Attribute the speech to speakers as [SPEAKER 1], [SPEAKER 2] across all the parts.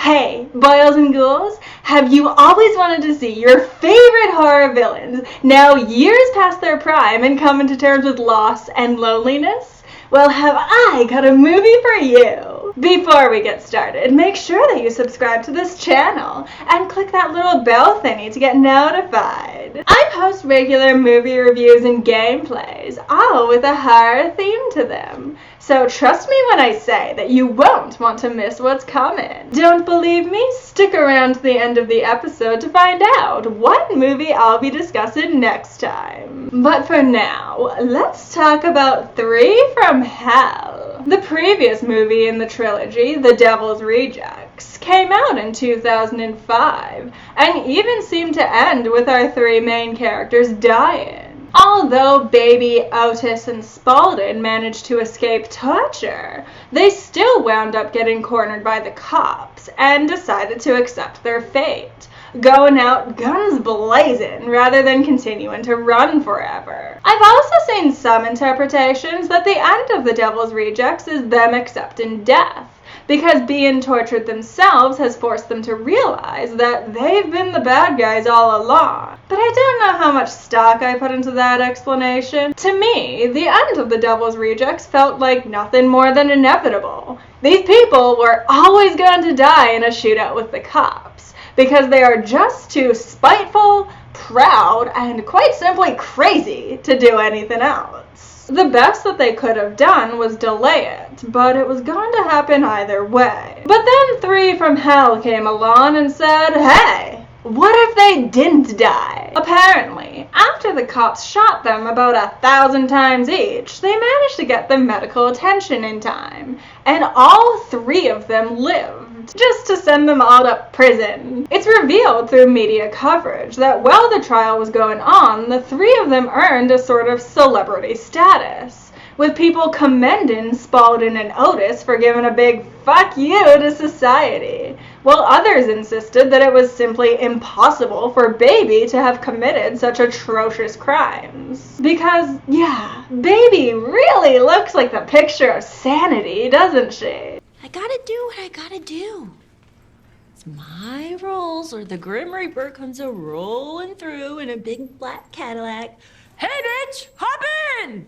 [SPEAKER 1] Hey, boys and ghouls, have you always wanted to see your favorite horror villains now years past their prime and coming to terms with loss and loneliness? Well, have I got a movie for you! Before we get started, make sure that you subscribe to this channel and click that little bell thingy to get notified. I post regular movie reviews and gameplays, all with a horror theme to them. So trust me when I say that you won't want to miss what's coming. Don't believe me? Stick around to the end of the episode to find out what movie I'll be discussing next time. But for now, let's talk about Three from Hell. The previous movie in the trilogy, The Devil's Rejects, came out in 2005 and even seemed to end with our three main characters dying. Although Baby, Otis, and Spaulding managed to escape torture, they still wound up getting cornered by the cops and decided to accept their fate, going out guns blazing rather than continuing to run forever. I've also seen some interpretations that the end of The Devil's Rejects is them accepting death, because being tortured themselves has forced them to realize that they've been the bad guys all along. But I don't know how much stock I put into that explanation. To me, the end of The Devil's Rejects felt like nothing more than inevitable. These people were always going to die in a shootout with the cops, because they are just too spiteful, proud, and quite simply crazy to do anything else. The best that they could have done was delay it, but it was going to happen either way. But then Three from Hell came along and said, hey, what if they didn't die? Apparently, after the cops shot them about 1,000 times each, they managed to get them medical attention in time, and all three of them lived, just to send them all to prison. It's revealed through media coverage that while the trial was going on, the three of them earned a sort of celebrity status, with people commending Spaulding and Otis for giving a big fuck you to society, while others insisted that it was simply impossible for Baby to have committed such atrocious crimes. Because, yeah, Baby really looks like the picture of sanity, doesn't she?
[SPEAKER 2] I gotta do what I gotta do. It's my rules or the Grim Reaper comes a-rolling through in a big black Cadillac. Hey, bitch, hop in!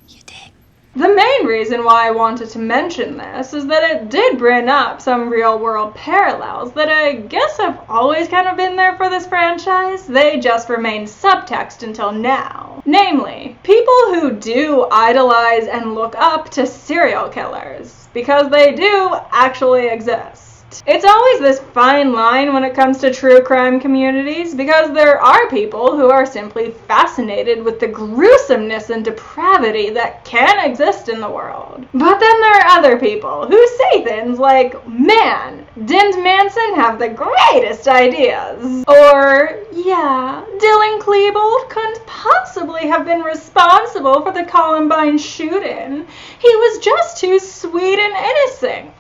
[SPEAKER 2] You dig?
[SPEAKER 1] The main reason why I wanted to mention this is that it did bring up some real-world parallels that I guess have always kind of been there for this franchise. They just remain subtext until now. Namely, people who do idolize and look up to serial killers, because they do actually exist. It's always this fine line when it comes to true crime communities, because there are people who are simply fascinated with the gruesomeness and depravity that can exist in the world. But then there are other people who say things like, man, didn't Manson have the greatest ideas? Or, yeah, Dylan Klebold couldn't possibly have been responsible for the Columbine shooting. He was just too sweet and innocent.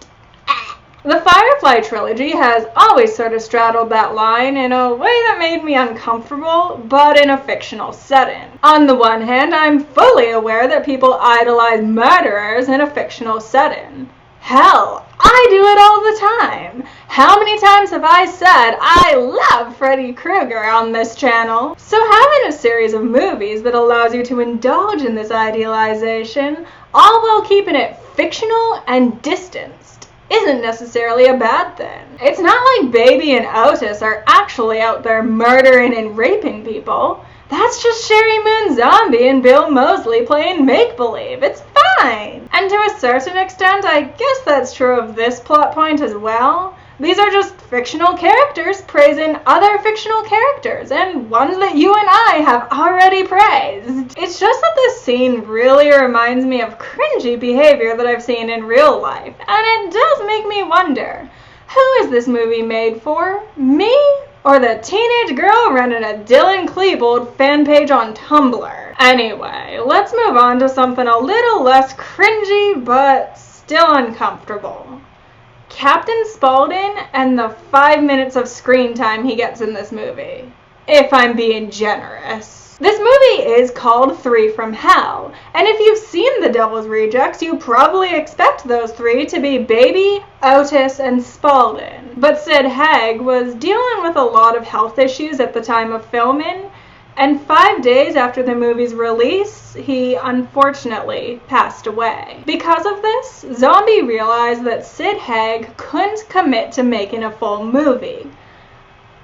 [SPEAKER 1] The Firefly trilogy has always sort of straddled that line in a way that made me uncomfortable, but in a fictional setting. On the one hand, I'm fully aware that people idolize murderers in a fictional setting. Hell, I do it all the time. How many times have I said I love Freddy Krueger on this channel? So having a series of movies that allows you to indulge in this idealization, all while keeping it fictional and distanced, isn't necessarily a bad thing. It's not like Baby and Otis are actually out there murdering and raping people. That's just Sherry Moon Zombie and Bill Moseley playing make-believe. It's fine. And to a certain extent, I guess that's true of this plot point as well. These are just fictional characters praising other fictional characters, and ones that you and I have already praised. It's just that this scene really reminds me of cringy behavior that I've seen in real life, and it does make me wonder, who is this movie made for? Me? Or the teenage girl running a Dylan Klebold fan page on Tumblr? Anyway, let's move on to something a little less cringy, but still uncomfortable. Captain Spaulding and the 5 minutes of screen time he gets in this movie, if I'm being generous. This movie is called 3 from Hell, and if you've seen The Devil's Rejects, you probably expect those 3 to be Baby, Otis, and Spaulding. But Sid Haig was dealing with a lot of health issues at the time of filming, and 5 days after the movie's release, he unfortunately passed away. Because of this, Zombie realized that Sid Haig couldn't commit to making a full movie.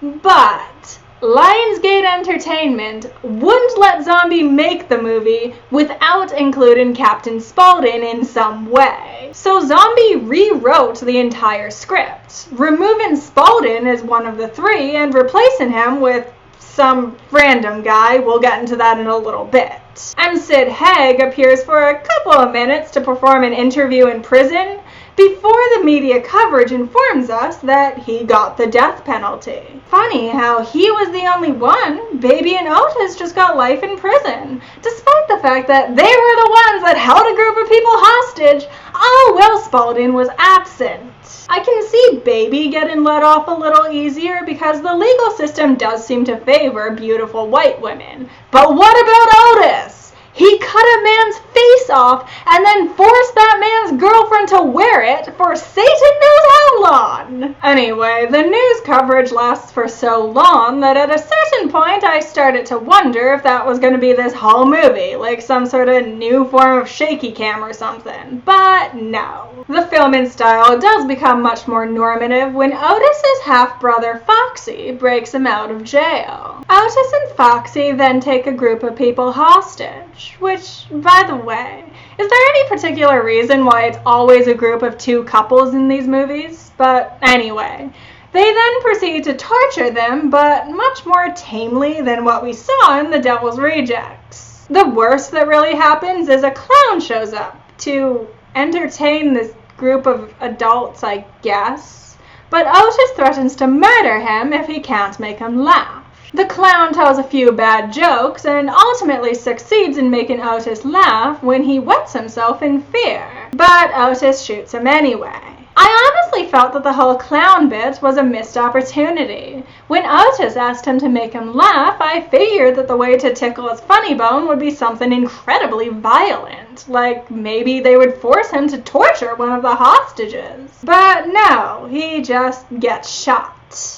[SPEAKER 1] But Lionsgate Entertainment wouldn't let Zombie make the movie without including Captain Spaulding in some way. So Zombie rewrote the entire script, removing Spaulding as one of the 3 and replacing him with some random guy. We'll get into that in a little bit. And Sid Haig appears for a couple of minutes to perform an interview in prison before the media coverage informs us that he got the death penalty. Funny how he was the only one. Baby and Otis just got life in prison, despite the fact that they were the ones that held a group of people hostage. Oh, well, Spaulding was absent. I can see Baby getting let off a little easier because the legal system does seem to favor beautiful white women. But what about Otis? He cut a man's face off and then forced that man's girlfriend to wear it for Satan knows how long. Anyway, the news coverage lasts for so long that at a certain point I started to wonder if that was going to be this whole movie, like some sort of new form of shaky cam or something. But no. The filming style does become much more normative when Otis's half-brother Foxy breaks him out of jail. Otis and Foxy then take a group of people hostage, which, by the way, is there any particular reason why it's always a group of 2 couples in these movies? But anyway, they then proceed to torture them, but much more tamely than what we saw in The Devil's Rejects. The worst that really happens is a clown shows up to entertain this group of adults, I guess. But Otis threatens to murder him if he can't make him laugh. The clown tells a few bad jokes and ultimately succeeds in making Otis laugh when he wets himself in fear. But Otis shoots him anyway. I honestly felt that the whole clown bit was a missed opportunity. When Otis asked him to make him laugh, I figured that the way to tickle his funny bone would be something incredibly violent, like maybe they would force him to torture one of the hostages. But no, he just gets shot.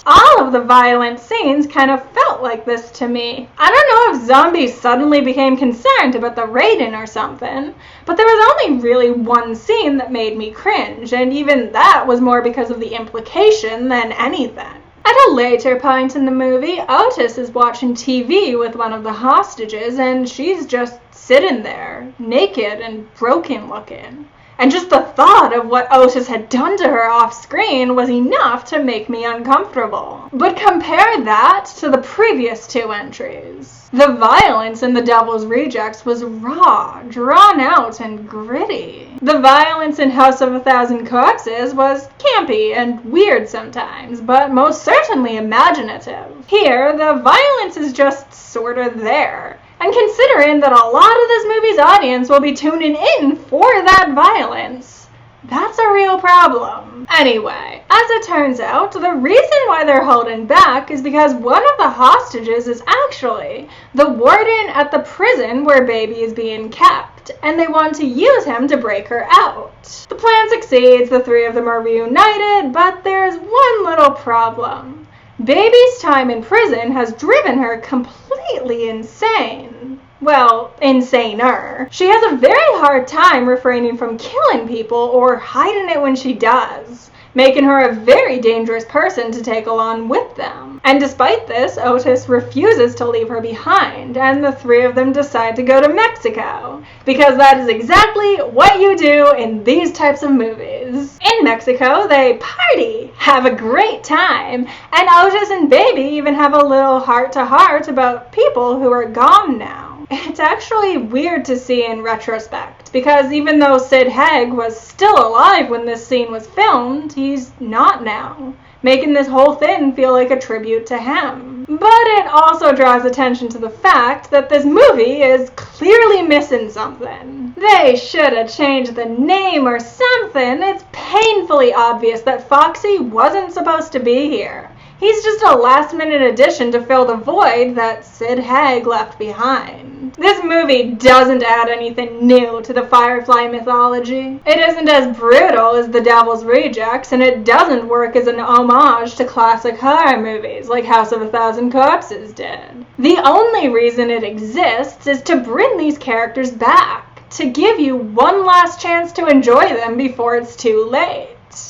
[SPEAKER 1] All of the violent scenes kind of felt like this to me. I don't know if Zombie suddenly became concerned about the rating or something, but there was only really one scene that made me cringe, and even that was more because of the implication than anything. At a later point in the movie, Otis is watching TV with one of the hostages, and she's just sitting there, naked and broken looking. And just the thought of what Otis had done to her off screen was enough to make me uncomfortable. But compare that to the previous 2 entries. The violence in The Devil's Rejects was raw, drawn out, and gritty. The violence in House of a Thousand Corpses was campy and weird sometimes, but most certainly imaginative. Here, the violence is just sort of there. And considering that a lot of this movie's audience will be tuning in for that violence, that's a real problem. Anyway, as it turns out, the reason why they're holding back is because one of the hostages is actually the warden at the prison where Baby is being kept, and they want to use him to break her out. The plan succeeds, the 3 of them are reunited, but there's one little problem. Baby's time in prison has driven her completely insane. Well, insaner. She has a very hard time refraining from killing people or hiding it when she does, making her a very dangerous person to take along with them. And despite this, Otis refuses to leave her behind, and the 3 of them decide to go to Mexico, because that is exactly what you do in these types of movies. In Mexico, they party, have a great time, and Otis and Baby even have a little heart-to-heart about people who are gone now. It's actually weird to see in retrospect, because even though Sid Haig was still alive when this scene was filmed, he's not now, making this whole thing feel like a tribute to him. But it also draws attention to the fact that this movie is clearly missing something. They should have changed the name or something. It's painfully obvious that Foxy wasn't supposed to be here. He's just a last-minute addition to fill the void that Sid Haig left behind. This movie doesn't add anything new to the Firefly mythology. It isn't as brutal as The Devil's Rejects, and it doesn't work as an homage to classic horror movies like House of a Thousand Corpses did. The only reason it exists is to bring these characters back, to give you one last chance to enjoy them before it's too late.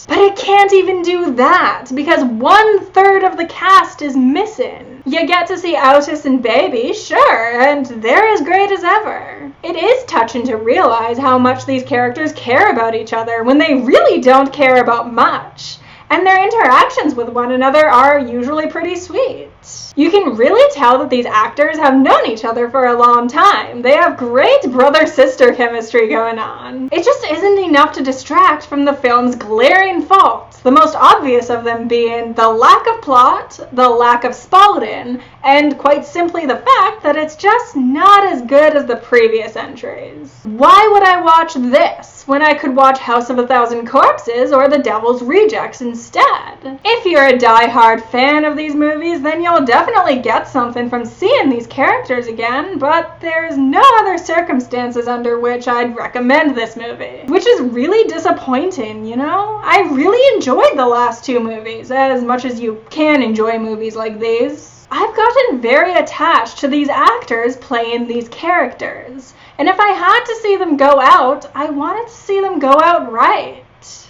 [SPEAKER 1] But it can't even do that, because 1/3 of the cast is missing. You get to see Otis and Baby, sure, and they're as great as ever. It is touching to realize how much these characters care about each other when they really don't care about much. And their interactions with one another are usually pretty sweet. You can really tell that these actors have known each other for a long time. They have great brother-sister chemistry going on. It just isn't enough to distract from the film's glaring faults, the most obvious of them being the lack of plot, the lack of Spalding, and quite simply the fact that it's just not as good as the previous entries. Why would I watch this when I could watch House of a Thousand Corpses or The Devil's Rejects instead? If you're a die-hard fan of these movies, then you'll definitely get something from seeing these characters again, but there's no other circumstances under which I'd recommend this movie. Which is really disappointing, you know? I really enjoyed the last two movies, as much as you can enjoy movies like these. I've gotten very attached to these actors playing these characters, and if I had to see them go out, I wanted to see them go out right.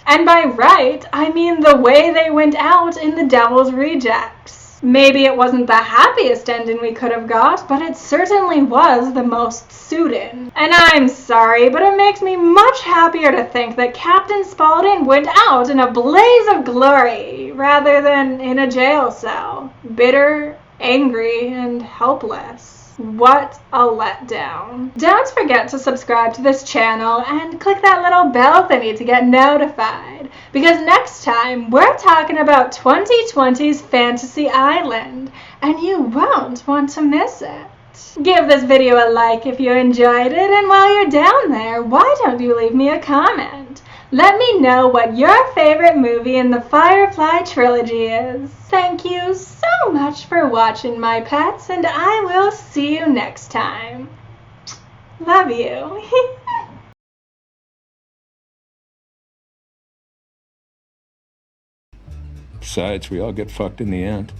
[SPEAKER 1] And by right, I mean the way they went out in The Devil's Rejects. Maybe it wasn't the happiest ending we could have got, but it certainly was the most suited. And I'm sorry, but it makes me much happier to think that Captain Spaulding went out in a blaze of glory, rather than in a jail cell, bitter, angry, and helpless. What a letdown. Don't forget to subscribe to this channel and click that little bell thingy to get notified, because next time we're talking about 2020's Fantasy Island, and you won't want to miss it. Give this video a like if you enjoyed it, and while you're down there, why don't you leave me a comment? Let me know what your favorite movie in the Firefly trilogy is. Thank you so much for watching, my pets, and I will see you next time. Love you.
[SPEAKER 3] Besides, we all get fucked in the end.